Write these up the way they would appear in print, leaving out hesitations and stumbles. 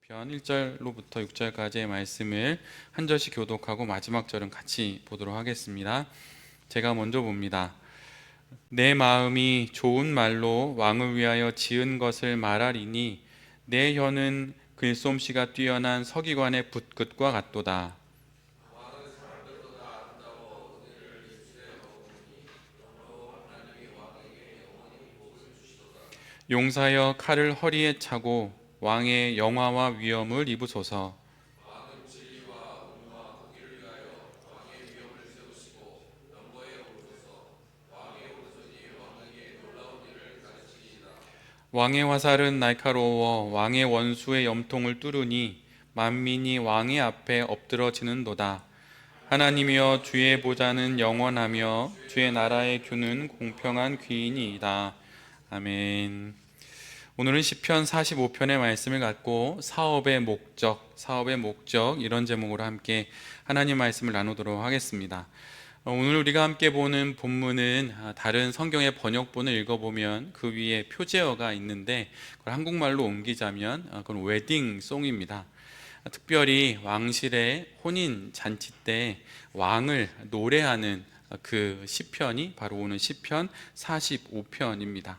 편 1절로부터 6절까지의 말씀을 한 절씩 교독하고 마지막 절은 같이 보도록 하겠습니다. 제가 먼저 봅니다. 내 마음이 좋은 말로 왕을 위하여 지은 것을 말하리니 내 혀는 글솜씨가 뛰어난 서기관의 붓끝과 같도다. 용사여 칼을 허리에 차고 왕의 영화와 위엄을 입으소서. 왕의 화살은 날카로워 왕의 원수의 염통을 뚫으니 만민이 왕의 앞에 엎드러지는도다. 하나님이여, 주의 보좌는 영원하며 주의 나라의 규는 공평한 귀이니이다. 아멘. 오늘은 시편 45편의 말씀을 갖고 사업의 목적 이런 제목으로 함께 하나님 말씀을 나누도록 하겠습니다. 오늘 우리가 함께 보는 본문은 다른 성경의 번역본을 읽어보면 그 위에 표제어가 있는데 그걸 한국말로 옮기자면 그건 웨딩송입니다. 특별히 왕실의 혼인 잔치 때 왕을 노래하는 그 시편이 바로 오늘 시편 45편입니다.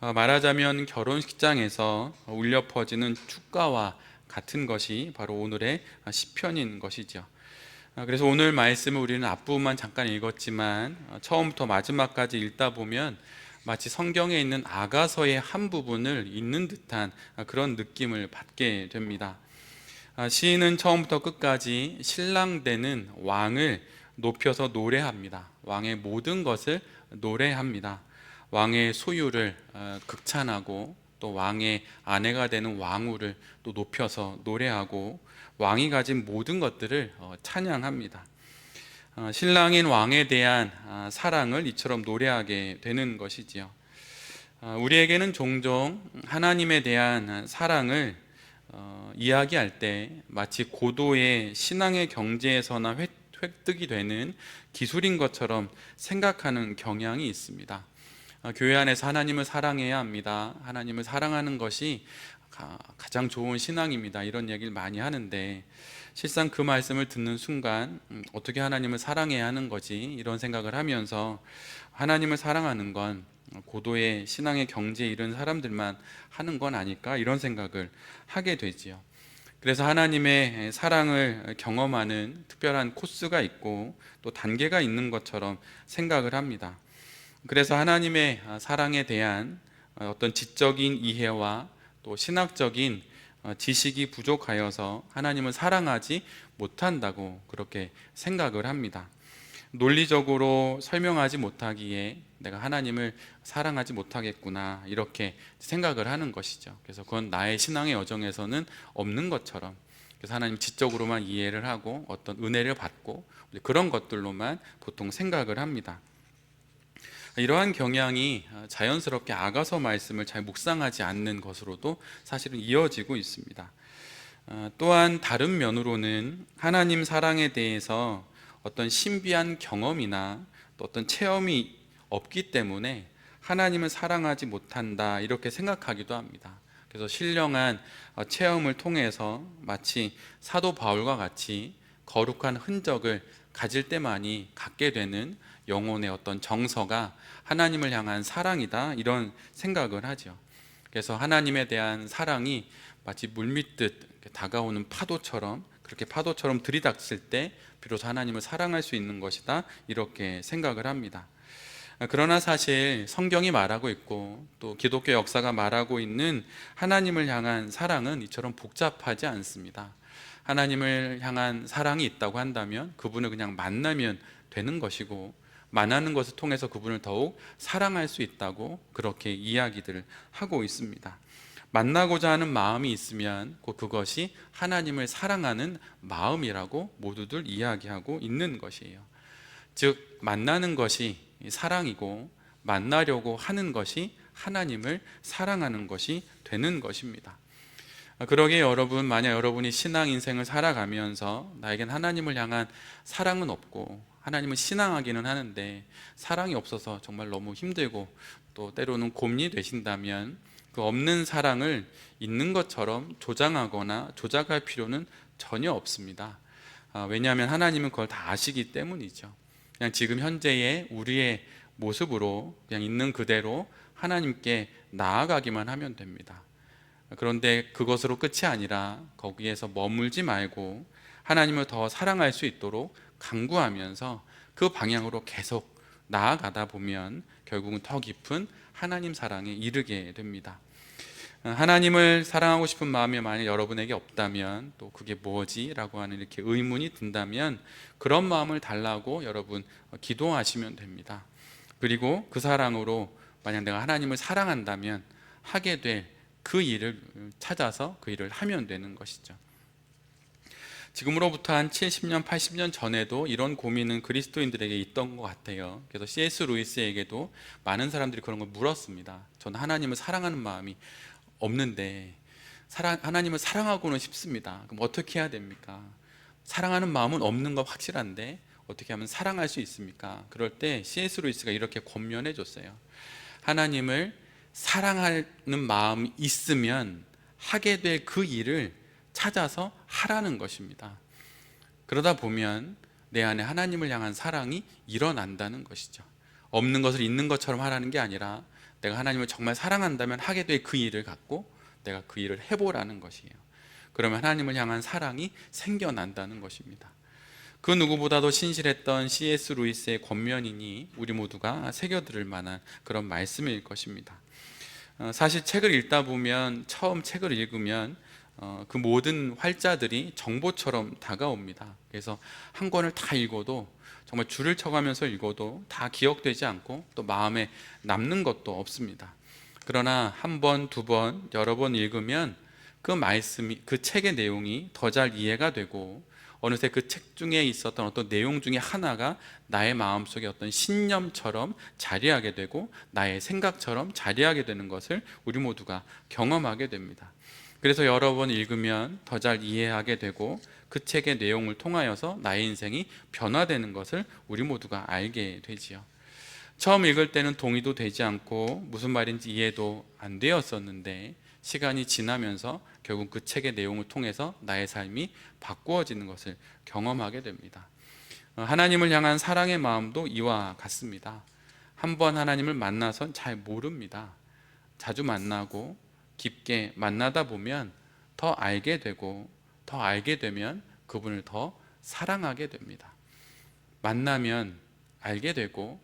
말하자면 결혼식장에서 울려 퍼지는 축가와 같은 것이 바로 오늘의 시편인 것이죠. 그래서 오늘 말씀을 우리는 앞부분만 잠깐 읽었지만 처음부터 마지막까지 읽다 보면 마치 성경에 있는 아가서의 한 부분을 읽는 듯한 그런 느낌을 받게 됩니다. 시인은 처음부터 끝까지 신랑되는 왕을 높여서 노래합니다. 왕의 모든 것을 노래합니다. 왕의 소유를 극찬하고 또 왕의 아내가 되는 왕후를 또 높여서 노래하고 왕이 가진 모든 것들을 찬양합니다. 신랑인 왕에 대한 사랑을 이처럼 노래하게 되는 것이지요. 우리에게는 종종 하나님에 대한 사랑을 이야기할 때 마치 고도의 신앙의 경지에서나 획득이 되는 기술인 것처럼 생각하는 경향이 있습니다. 교회 안에서 하나님을 사랑해야 합니다. 하나님을 사랑하는 것이 가장 좋은 신앙입니다. 이런 얘기를 많이 하는데 실상 그 말씀을 듣는 순간 어떻게 하나님을 사랑해야 하는 거지? 이런 생각을 하면서 하나님을 사랑하는 건 고도의 신앙의 경지에 이른 사람들만 하는 건 아닐까? 이런 생각을 하게 되지요. 그래서 하나님의 사랑을 경험하는 특별한 코스가 있고 또 단계가 있는 것처럼 생각을 합니다. 그래서 하나님의 사랑에 대한 어떤 지적인 이해와 또 신학적인 지식이 부족하여서 하나님을 사랑하지 못한다고 그렇게 생각을 합니다. 논리적으로 설명하지 못하기에 내가 하나님을 사랑하지 못하겠구나 이렇게 생각을 하는 것이죠. 그래서 그건 나의 신앙의 여정에서는 없는 것처럼, 그래서 하나님 지적으로만 이해를 하고 어떤 은혜를 받고 그런 것들로만 보통 생각을 합니다. 이러한 경향이 자연스럽게 아가서 말씀을 잘 묵상하지 않는 것으로도 사실은 이어지고 있습니다. 또한 다른 면으로는 하나님 사랑에 대해서 어떤 신비한 경험이나 또 어떤 체험이 없기 때문에 하나님을 사랑하지 못한다 이렇게 생각하기도 합니다. 그래서 신령한 체험을 통해서 마치 사도 바울과 같이 거룩한 흔적을 가질 때만이 갖게 되는 영혼의 어떤 정서가 하나님을 향한 사랑이다 이런 생각을 하죠. 그래서 하나님에 대한 사랑이 마치 물밀듯 다가오는 파도처럼, 그렇게 파도처럼 들이닥칠 때 비로소 하나님을 사랑할 수 있는 것이다 이렇게 생각을 합니다. 그러나 사실 성경이 말하고 있고 또 기독교 역사가 말하고 있는 하나님을 향한 사랑은 이처럼 복잡하지 않습니다. 하나님을 향한 사랑이 있다고 한다면 그분을 그냥 만나면 되는 것이고, 만나는 것을 통해서 그분을 더욱 사랑할 수 있다고 그렇게 이야기들을 하고 있습니다. 만나고자 하는 마음이 있으면 곧 그것이 하나님을 사랑하는 마음이라고 모두들 이야기하고 있는 것이에요. 즉 만나는 것이 사랑이고 만나려고 하는 것이 하나님을 사랑하는 것이 되는 것입니다. 그러기에 여러분, 만약 여러분이 신앙 인생을 살아가면서 나에겐 하나님을 향한 사랑은 없고 하나님을 신앙하기는 하는데 사랑이 없어서 정말 너무 힘들고 또 때로는 곰이 되신다면 그 없는 사랑을 있는 것처럼 조장하거나 조작할 필요는 전혀 없습니다. 왜냐하면 하나님은 그걸 다 아시기 때문이죠. 그냥 지금 현재의 우리의 모습으로 그냥 있는 그대로 하나님께 나아가기만 하면 됩니다. 그런데 그것으로 끝이 아니라 거기에서 머물지 말고 하나님을 더 사랑할 수 있도록 간구하면서 그 방향으로 계속 나아가다 보면 결국은 더 깊은 하나님 사랑에 이르게 됩니다. 하나님을 사랑하고 싶은 마음이 만약 여러분에게 없다면 또 그게 뭐지? 라고 하는 이렇게 의문이 든다면 그런 마음을 달라고 여러분 기도하시면 됩니다. 그리고 그 사랑으로 만약 내가 하나님을 사랑한다면 하게 될 그 일을 찾아서 그 일을 하면 되는 것이죠. 지금으로부터 한 70년, 80년 전에도 이런 고민은 그리스도인들에게 있던 것 같아요. 그래서 C.S. 루이스에게도 많은 사람들이 그런 걸 물었습니다. 저는 하나님을 사랑하는 마음이 없는데 하나님을 사랑하고는 싶습니다. 그럼 어떻게 해야 됩니까? 사랑하는 마음은 없는 거 확실한데 어떻게 하면 사랑할 수 있습니까? 그럴 때 C.S. 루이스가 이렇게 권면해 줬어요. 하나님을 사랑하는 마음이 있으면 하게 될 그 일을 찾아서 하라는 것입니다. 그러다 보면 내 안에 하나님을 향한 사랑이 일어난다는 것이죠. 없는 것을 있는 것처럼 하라는 게 아니라 내가 하나님을 정말 사랑한다면 하게 될 그 일을 갖고 내가 그 일을 해보라는 것이에요. 그러면 하나님을 향한 사랑이 생겨난다는 것입니다. 그 누구보다도 신실했던 C.S. 루이스의 권면이니 우리 모두가 새겨들을 만한 그런 말씀일 것입니다. 사실 책을 읽다 보면 처음 책을 읽으면 그 모든 활자들이 정보처럼 다가옵니다. 그래서 한 권을 다 읽어도 정말 줄을 쳐가면서 읽어도 다 기억되지 않고 또 마음에 남는 것도 없습니다. 그러나 한 번, 두 번, 여러 번 읽으면 그 말씀이, 그 책의 내용이 더 잘 이해가 되고 어느새 그 책 중에 있었던 어떤 내용 중에 하나가 나의 마음속에 어떤 신념처럼 자리하게 되고 나의 생각처럼 자리하게 되는 것을 우리 모두가 경험하게 됩니다. 그래서 여러 번 읽으면 더 잘 이해하게 되고 그 책의 내용을 통하여서 나의 인생이 변화되는 것을 우리 모두가 알게 되지요. 처음 읽을 때는 동의도 되지 않고 무슨 말인지 이해도 안 되었었는데 시간이 지나면서 결국 그 책의 내용을 통해서 나의 삶이 바꾸어지는 것을 경험하게 됩니다. 하나님을 향한 사랑의 마음도 이와 같습니다. 한번 하나님을 만나선 잘 모릅니다. 자주 만나고 깊게 만나다 보면 더 알게 되고 더 알게 되면 그분을 더 사랑하게 됩니다. 만나면 알게 되고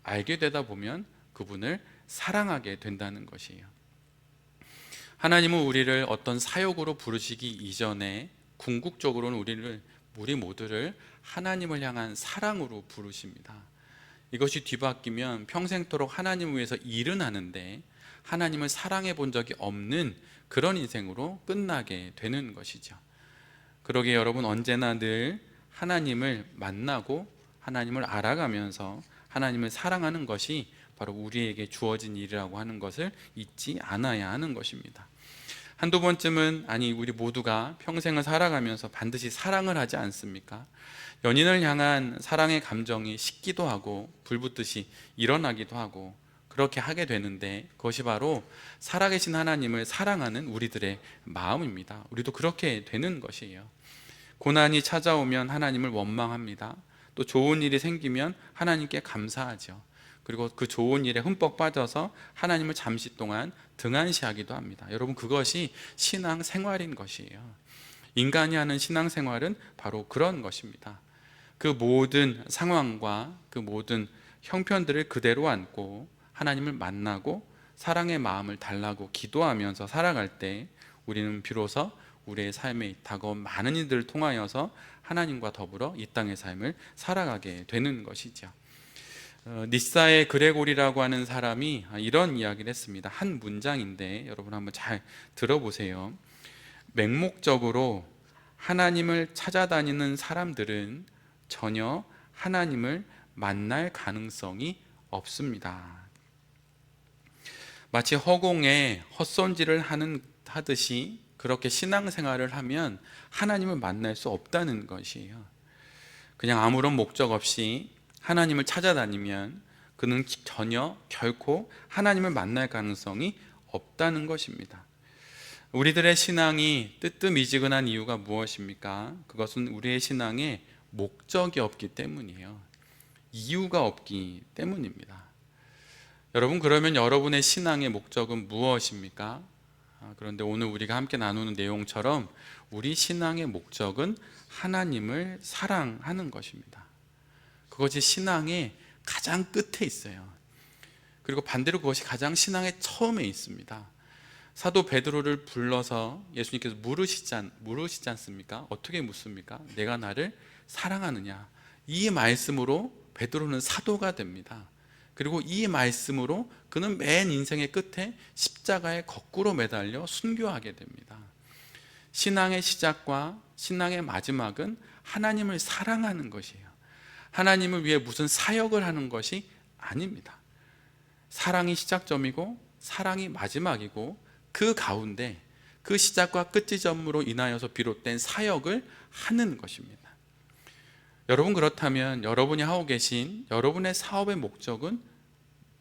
알게 되다 보면 그분을 사랑하게 된다는 것이에요. 하나님은 우리를 어떤 사역으로 부르시기 이전에 궁극적으로는 우리 모두를 하나님을 향한 사랑으로 부르십니다. 이것이 뒤바뀌면 평생토록 하나님을 위해서 일은 하는데 하나님을 사랑해 본 적이 없는 그런 인생으로 끝나게 되는 것이죠. 그러기에 여러분 언제나 늘 하나님을 만나고 하나님을 알아가면서 하나님을 사랑하는 것이 바로 우리에게 주어진 일이라고 하는 것을 잊지 않아야 하는 것입니다. 한두 번쯤은 우리 모두가 평생을 살아가면서 반드시 사랑을 하지 않습니까? 연인을 향한 사랑의 감정이 식기도 하고 불붙듯이 일어나기도 하고 그렇게 하게 되는데 그것이 바로 살아계신 하나님을 사랑하는 우리들의 마음입니다. 우리도 그렇게 되는 것이에요. 고난이 찾아오면 하나님을 원망합니다. 또 좋은 일이 생기면 하나님께 감사하죠. 그리고 그 좋은 일에 흠뻑 빠져서 하나님을 잠시 동안 등한시하기도 합니다. 여러분 그것이 신앙생활인 것이에요. 인간이 하는 신앙생활은 바로 그런 것입니다. 그 모든 상황과 그 모든 형편들을 그대로 안고 하나님을 만나고 사랑의 마음을 달라고 기도하면서 살아갈 때 우리는 비로소 우리의 삶에 다가온 많은 이들을 통하여서 하나님과 더불어 이 땅의 삶을 살아가게 되는 것이죠. 니사의 그레고리라고 하는 사람이 이런 이야기를 했습니다. 한 문장인데 여러분 한번 잘 들어보세요. 맹목적으로 하나님을 찾아다니는 사람들은 전혀 하나님을 만날 가능성이 없습니다. 마치 허공에 헛손질을 하듯이 그렇게 신앙생활을 하면 하나님을 만날 수 없다는 것이에요. 그냥 아무런 목적 없이 하나님을 찾아다니면 그는 전혀 결코 하나님을 만날 가능성이 없다는 것입니다. 우리들의 신앙이 뜨뜻미지근한 이유가 무엇입니까? 그것은 우리의 신앙에 목적이 없기 때문이에요. 이유가 없기 때문입니다. 여러분, 그러면 여러분의 신앙의 목적은 무엇입니까? 그런데 오늘 우리가 함께 나누는 내용처럼 우리 신앙의 목적은 하나님을 사랑하는 것입니다. 그것이 신앙의 가장 끝에 있어요. 그리고 반대로 그것이 가장 신앙의 처음에 있습니다. 사도 베드로를 불러서 예수님께서 물으시지 않습니까? 어떻게 묻습니까? 내가 나를 사랑하느냐? 이 말씀으로 베드로는 사도가 됩니다. 그리고 이 말씀으로 그는 맨 인생의 끝에 십자가에 거꾸로 매달려 순교하게 됩니다. 신앙의 시작과 신앙의 마지막은 하나님을 사랑하는 것이에요. 하나님을 위해 무슨 사역을 하는 것이 아닙니다. 사랑이 시작점이고 사랑이 마지막이고 그 가운데 그 시작과 끝 지점으로 인하여서 비롯된 사역을 하는 것입니다. 여러분, 그렇다면 여러분이 하고 계신 여러분의 사업의 목적은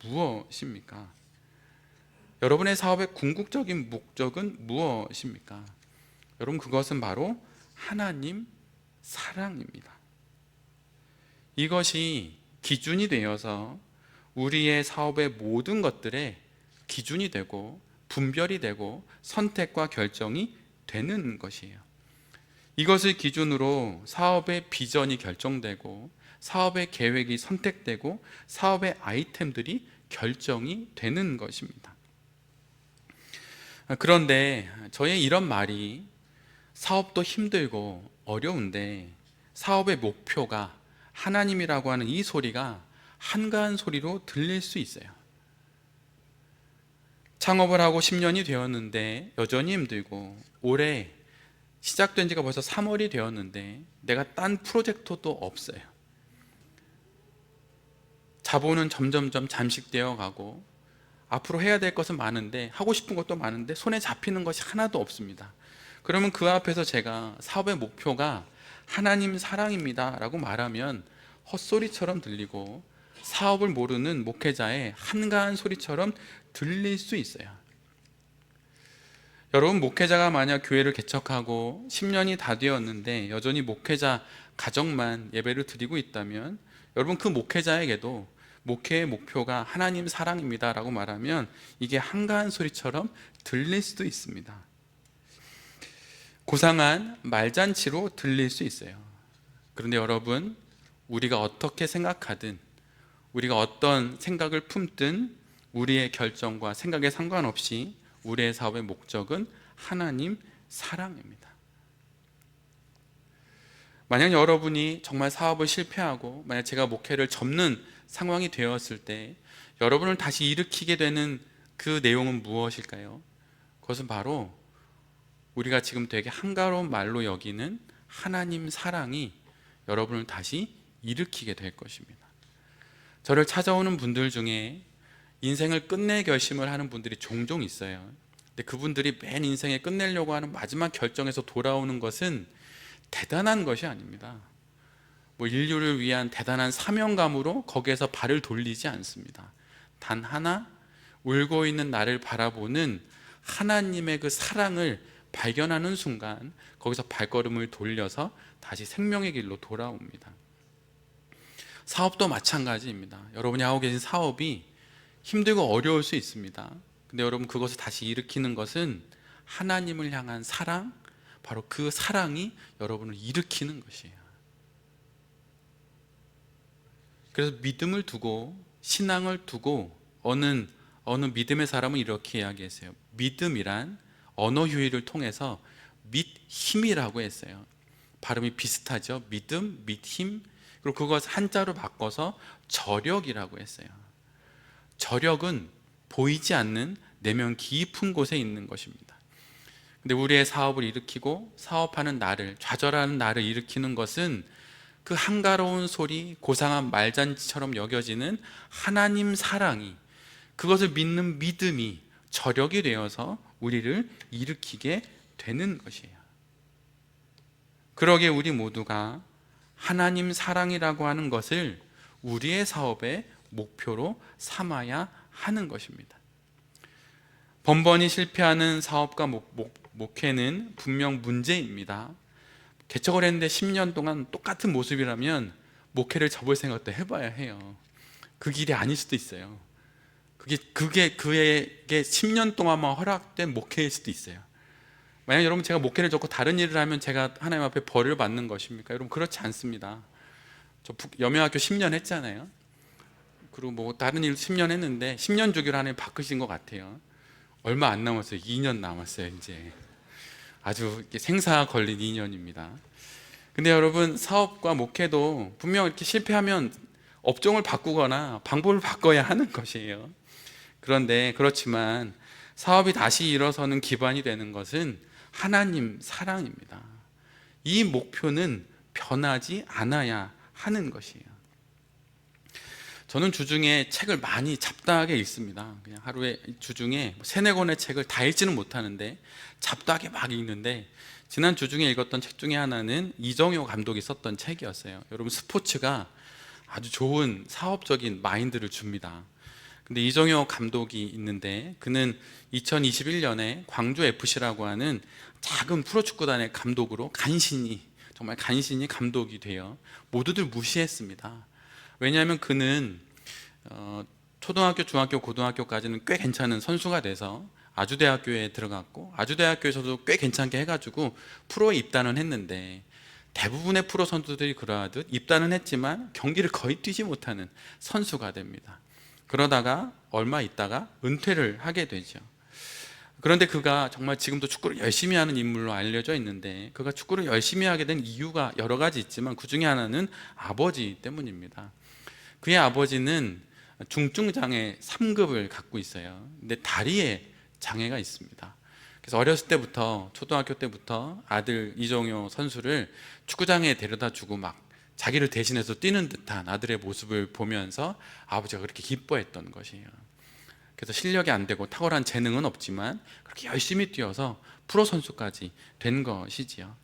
무엇입니까? 여러분의 사업의 궁극적인 목적은 무엇입니까? 여러분, 그것은 바로 하나님 사랑입니다. 이것이 기준이 되어서 우리의 사업의 모든 것들의 기준이 되고 분별이 되고 선택과 결정이 되는 것이에요. 이것을 기준으로 사업의 비전이 결정되고 사업의 계획이 선택되고 사업의 아이템들이 결정이 되는 것입니다. 그런데 저의 이런 말이 사업도 힘들고 어려운데 사업의 목표가 하나님이라고 하는 이 소리가 한가한 소리로 들릴 수 있어요. 창업을 하고 10년이 되었는데 여전히 힘들고, 올해 시작된 지가 벌써 3월이 되었는데 내가 딴 프로젝트도 없어요. 자본은 점점점 잠식되어 가고 앞으로 해야 될 것은 많은데, 하고 싶은 것도 많은데 손에 잡히는 것이 하나도 없습니다. 그러면 그 앞에서 제가 사업의 목표가 하나님 사랑입니다 라고 말하면 헛소리처럼 들리고 사업을 모르는 목회자의 한가한 소리처럼 들릴 수 있어요. 여러분, 목회자가 만약 교회를 개척하고 10년이 다 되었는데 여전히 목회자 가정만 예배를 드리고 있다면, 여러분, 그 목회자에게도 목회의 목표가 하나님 사랑입니다 라고 말하면 이게 한가한 소리처럼 들릴 수도 있습니다. 고상한 말잔치로 들릴 수 있어요. 그런데 여러분, 우리가 어떻게 생각하든, 우리가 어떤 생각을 품든 우리의 결정과 생각에 상관없이 우리의 사업의 목적은 하나님 사랑입니다. 만약 여러분이 정말 사업을 실패하고 만약 제가 목회를 접는 상황이 되었을 때 여러분을 다시 일으키게 되는 그 내용은 무엇일까요? 그것은 바로 우리가 지금 되게 한가로운 말로 여기는 하나님 사랑이 여러분을 다시 일으키게 될 것입니다. 저를 찾아오는 분들 중에 인생을 끝낼 결심을 하는 분들이 종종 있어요. 근데 그분들이 맨 인생에 끝내려고 하는 마지막 결정에서 돌아오는 것은 대단한 것이 아닙니다. 인류를 위한 대단한 사명감으로 거기에서 발을 돌리지 않습니다. 단 하나, 울고 있는 나를 바라보는 하나님의 그 사랑을 발견하는 순간 거기서 발걸음을 돌려서 다시 생명의 길로 돌아옵니다. 사업도 마찬가지입니다. 여러분이 하고 계신 사업이 힘들고 어려울 수 있습니다. 근데 여러분, 그것을 다시 일으키는 것은 하나님을 향한 사랑, 바로 그 사랑이 여러분을 일으키는 것이에요. 그래서 믿음을 두고, 신앙을 두고, 어느 믿음의 사람은 이렇게 이야기했어요. 믿음이란 언어 유희를 통해서 믿힘이라고 했어요. 발음이 비슷하죠. 믿음, 믿힘. 그리고 그것을 한자로 바꿔서 저력이라고 했어요. 저력은 보이지 않는 내면 깊은 곳에 있는 것입니다. 근데 우리의 사업을 일으키고 사업하는 나를, 좌절하는 나를 일으키는 것은 그 한가로운 소리, 고상한 말잔치처럼 여겨지는 하나님 사랑이, 그것을 믿는 믿음이 저력이 되어서 우리를 일으키게 되는 것이에요. 그러기에 우리 모두가 하나님 사랑이라고 하는 것을 우리의 사업의 목표로 삼아야 하는 것입니다. 번번이 실패하는 사업과 목회는 분명 문제입니다. 개척을 했는데 10년 동안 똑같은 모습이라면 목회를 접을 생각도 해봐야 해요. 그 길이 아닐 수도 있어요. 그게 그에게 10년 동안만 허락된 목회일 수도 있어요. 만약 여러분 제가 목회를 접고 다른 일을 하면 제가 하나님 앞에 벌을 받는 것입니까? 여러분 그렇지 않습니다. 저 여명학교 10년 했잖아요. 그리고 뭐 다른 일 10년 했는데 10년 주기로 하나님 바꾸신 것 같아요. 얼마 안 남았어요. 2년 남았어요. 이제 아주 생사 걸린 2년입니다. 근데 여러분 사업과 목회도 분명 이렇게 실패하면 업종을 바꾸거나 방법을 바꿔야 하는 것이에요. 그런데 그렇지만 사업이 다시 일어서는 기반이 되는 것은 하나님 사랑입니다. 이 목표는 변하지 않아야 하는 것이에요. 저는 주중에 책을 많이 잡다하게 읽습니다. 그냥 하루에 주중에 3-4권의 책을 다 읽지는 못하는데 잡다하게 막 읽는데, 지난 주중에 읽었던 책 중에 하나는 이정효 감독이 썼던 책이었어요. 여러분 스포츠가 아주 좋은 사업적인 마인드를 줍니다. 근데 이정효 감독이 있는데 그는 2021년에 광주 FC라고 하는 작은 프로축구단의 감독으로 정말 간신히 감독이 되어 모두들 무시했습니다. 왜냐하면 그는 초등학교, 중학교, 고등학교까지는 꽤 괜찮은 선수가 돼서 아주대학교에 들어갔고, 아주대학교에서도 꽤 괜찮게 해가지고 프로에 입단은 했는데, 대부분의 프로 선수들이 그러하듯 입단은 했지만 경기를 거의 뛰지 못하는 선수가 됩니다. 그러다가 얼마 있다가 은퇴를 하게 되죠. 그런데 그가 정말 지금도 축구를 열심히 하는 인물로 알려져 있는데, 그가 축구를 열심히 하게 된 이유가 여러 가지 있지만 그 중에 하나는 아버지 때문입니다. 그의 아버지는 중증장애 3급을 갖고 있어요. 근데 다리에 장애가 있습니다. 그래서 어렸을 때부터, 초등학교 때부터 아들 이정효 선수를 축구장에 데려다 주고 막 자기를 대신해서 뛰는 듯한 아들의 모습을 보면서 아버지가 그렇게 기뻐했던 것이에요. 그래서 실력이 안 되고 탁월한 재능은 없지만 그렇게 열심히 뛰어서 프로 선수까지 된 것이지요.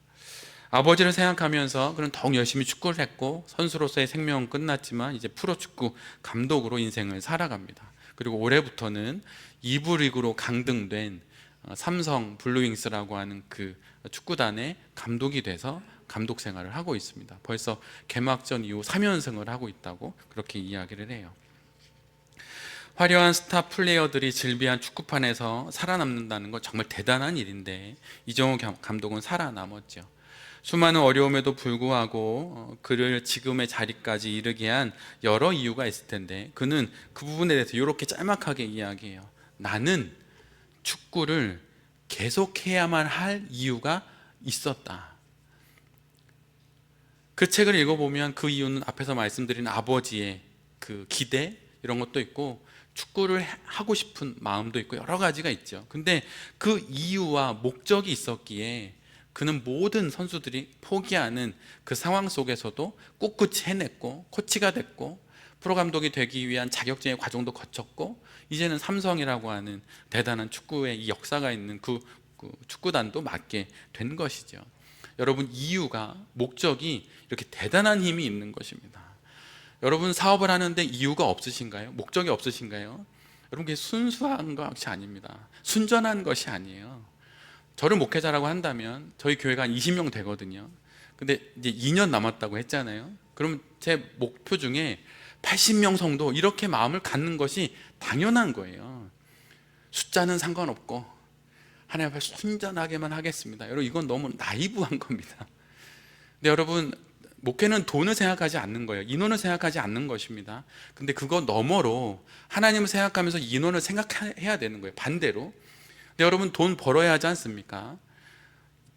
아버지를 생각하면서 그는 더욱 열심히 축구를 했고, 선수로서의 생명은 끝났지만 이제 프로축구 감독으로 인생을 살아갑니다. 그리고 올해부터는 2부 리그로 강등된 삼성 블루윙스라고 하는 그 축구단의 감독이 돼서 감독 생활을 하고 있습니다. 벌써 개막전 이후 3연승을 하고 있다고 그렇게 이야기를 해요. 화려한 스타 플레이어들이 질비한 축구판에서 살아남는다는 건 정말 대단한 일인데, 이정호 감독은 살아남았죠. 수많은 어려움에도 불구하고 그를 지금의 자리까지 이르게 한 여러 이유가 있을 텐데, 그는 그 부분에 대해서 이렇게 짤막하게 이야기해요. 나는 축구를 계속해야만 할 이유가 있었다. 그 책을 읽어보면 그 이유는 앞에서 말씀드린 아버지의 그 기대, 이런 것도 있고 축구를 하고 싶은 마음도 있고 여러 가지가 있죠. 근데 그 이유와 목적이 있었기에 그는 모든 선수들이 포기하는 그 상황 속에서도 꿋꿋이 해냈고, 코치가 됐고, 프로감독이 되기 위한 자격증의 과정도 거쳤고, 이제는 삼성이라고 하는 대단한 축구의 이 역사가 있는 그 축구단도 맡게 된 것이죠. 여러분, 이유가, 목적이 이렇게 대단한 힘이 있는 것입니다. 여러분 사업을 하는데 이유가 없으신가요? 목적이 없으신가요? 여러분 그게 순수한 것이 아닙니다. 순전한 것이 아니에요. 저를 목회자라고 한다면 저희 교회가 한 20명 되거든요. 근데 이제 2년 남았다고 했잖아요. 그러면 제 목표 중에 80명 성도, 이렇게 마음을 갖는 것이 당연한 거예요. 숫자는 상관없고 하나님 앞에 순전하게만 하겠습니다. 여러분 이건 너무 나이브한 겁니다. 근데 여러분 목회는 돈을 생각하지 않는 거예요. 인원을 생각하지 않는 것입니다. 근데 그거 너머로 하나님을 생각하면서 인원을 생각해야 되는 거예요. 반대로. 근데 여러분 돈 벌어야 하지 않습니까?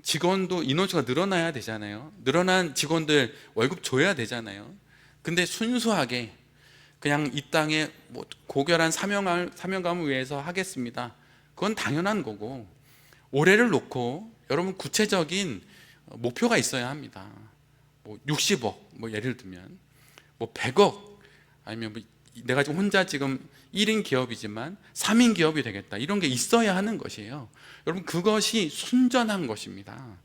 직원도 인원수가 늘어나야 되잖아요. 늘어난 직원들 월급 줘야 되잖아요. 근데 순수하게 그냥 이 땅에 뭐 고결한 사명감을 위해서 하겠습니다. 그건 당연한 거고, 올해를 놓고 여러분 구체적인 목표가 있어야 합니다. 뭐 60억, 뭐 예를 들면 뭐 100억, 아니면 뭐 내가 지금 혼자 지금 1인 기업이지만 3인 기업이 되겠다, 이런 게 있어야 하는 것이에요. 여러분 그것이 순전한 것입니다.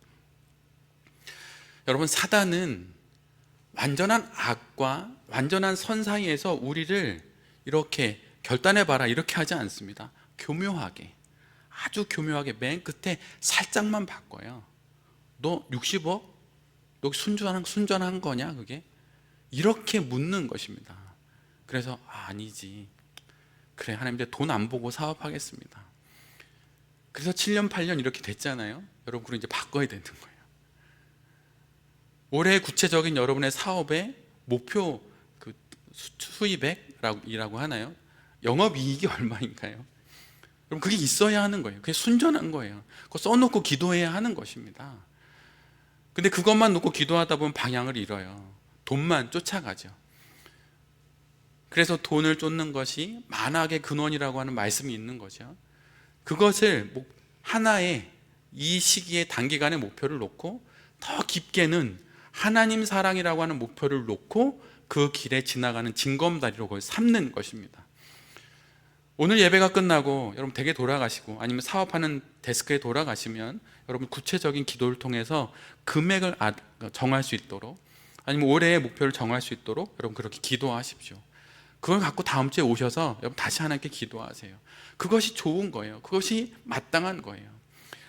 여러분 사단은 완전한 악과 완전한 선 사이에서 우리를 이렇게 결단해봐라 이렇게 하지 않습니다. 교묘하게 아주 교묘하게 맨 끝에 살짝만 바꿔요. 너 60억? 너 순전한 거냐 그게? 이렇게 묻는 것입니다. 그래서 아니지. 그래, 하나님 이제 돈 안 보고 사업하겠습니다. 그래서 7년 8년 이렇게 됐잖아요. 여러분, 그럼 이제 바꿔야 되는 거예요. 올해 구체적인 여러분의 사업의 목표, 그 수입액이라고 하나요? 영업이익이 얼마인가요? 그럼 그게 있어야 하는 거예요. 그게 순전한 거예요. 그거 써놓고 기도해야 하는 것입니다. 근데 그것만 놓고 기도하다 보면 방향을 잃어요. 돈만 쫓아가죠. 그래서 돈을 쫓는 것이 만악의 근원이라고 하는 말씀이 있는 거죠. 그것을 하나의 이 시기의 단기간의 목표를 놓고 더 깊게는 하나님 사랑이라고 하는 목표를 놓고 그 길에 지나가는 징검다리로 그걸 삼는 것입니다. 오늘 예배가 끝나고 여러분 댁에 돌아가시고 아니면 사업하는 데스크에 돌아가시면 여러분 구체적인 기도를 통해서 금액을 정할 수 있도록, 아니면 올해의 목표를 정할 수 있도록 여러분 그렇게 기도하십시오. 그걸 갖고 다음 주에 오셔서 여러분 다시 하나님께 기도하세요. 그것이 좋은 거예요. 그것이 마땅한 거예요.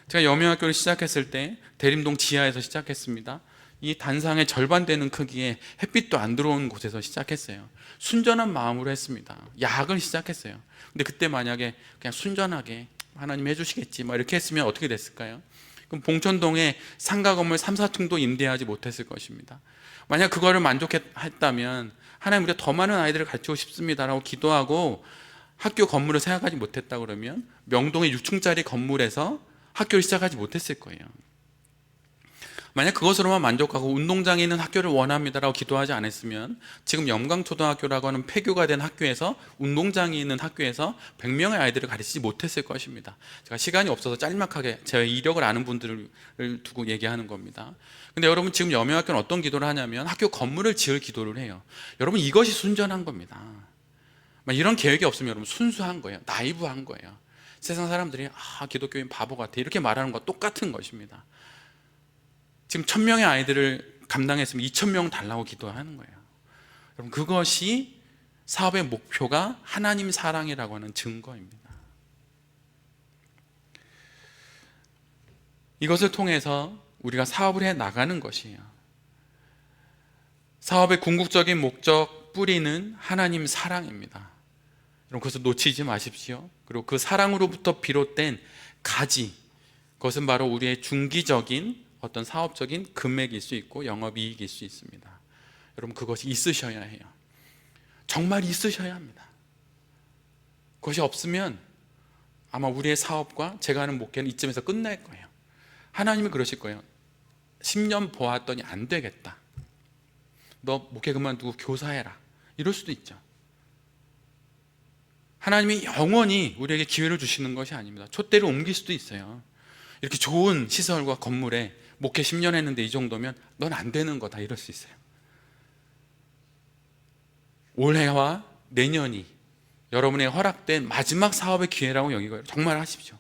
제가 여명학교를 시작했을 때 대림동 지하에서 시작했습니다. 이 단상의 절반 되는 크기에 햇빛도 안 들어오는 곳에서 시작했어요. 순전한 마음으로 했습니다. 야학을 시작했어요. 근데 그때 만약에 그냥 순전하게 하나님 해주시겠지 이렇게 했으면 어떻게 됐을까요? 그럼 봉천동에 상가 건물 3, 4층도 임대하지 못했을 것입니다. 만약 그거를 만족했다면 하나님, 우리가 더 많은 아이들을 가르치고 싶습니다라고 기도하고 학교 건물을 생각하지 못했다 그러면 명동의 6층짜리 건물에서 학교를 시작하지 못했을 거예요. 만약 그것으로만 만족하고 운동장에 있는 학교를 원합니다라고 기도하지 않았으면 지금 영광초등학교라고 하는 폐교가 된 학교에서, 운동장이 있는 학교에서 100명의 아이들을 가르치지 못했을 것입니다. 제가 시간이 없어서 짤막하게 제 이력을 아는 분들을 두고 얘기하는 겁니다. 근데 여러분, 지금 여명학교는 어떤 기도를 하냐면 학교 건물을 지을 기도를 해요. 여러분, 이것이 순전한 겁니다. 이런 계획이 없으면 여러분 순수한 거예요. 나이브한 거예요. 세상 사람들이 기독교인 바보 같아 이렇게 말하는 것과 똑같은 것입니다. 지금 1000명의 아이들을 감당했으면 2000명 달라고 기도하는 거예요. 여러분, 그것이 사업의 목표가 하나님 사랑이라고 하는 증거입니다. 이것을 통해서 우리가 사업을 해 나가는 것이에요. 사업의 궁극적인 목적, 뿌리는 하나님 사랑입니다. 여러분, 그것을 놓치지 마십시오. 그리고 그 사랑으로부터 비롯된 가지, 그것은 바로 우리의 중기적인 어떤 사업적인 금액일 수 있고 영업이익일 수 있습니다. 여러분, 그것이 있으셔야 해요. 정말 있으셔야 합니다. 그것이 없으면 아마 우리의 사업과 제가 하는 목회는 이쯤에서 끝날 거예요. 하나님은 그러실 거예요. 10년 보았더니 안 되겠다, 너 목회 그만두고 교사해라, 이럴 수도 있죠. 하나님이 영원히 우리에게 기회를 주시는 것이 아닙니다. 촛대를 옮길 수도 있어요. 이렇게 좋은 시설과 건물에 목회 10년 했는데 이 정도면 넌 안 되는 거다, 이럴 수 있어요. 올해와 내년이 여러분의 허락된 마지막 사업의 기회라고 여기고 정말 하십시오.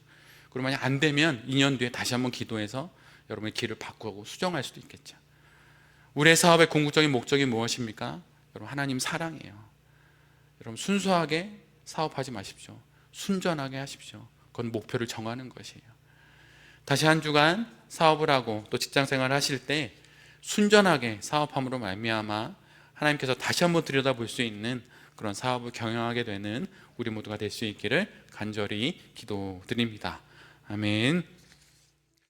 그리고 만약 안 되면 2년 뒤에 다시 한번 기도해서 여러분의 길을 바꾸고 수정할 수도 있겠죠. 우리의 사업의 궁극적인 목적이 무엇입니까? 여러분, 하나님 사랑이에요. 여러분, 순수하게 사업하지 마십시오. 순전하게 하십시오. 그건 목표를 정하는 것이에요. 다시 한 주간 사업을 하고 또 직장생활을 하실 때 순전하게 사업함으로 말미암아 하나님께서 다시 한번 들여다볼 수 있는 그런 사업을 경영하게 되는 우리 모두가 될 수 있기를 간절히 기도드립니다. 아멘.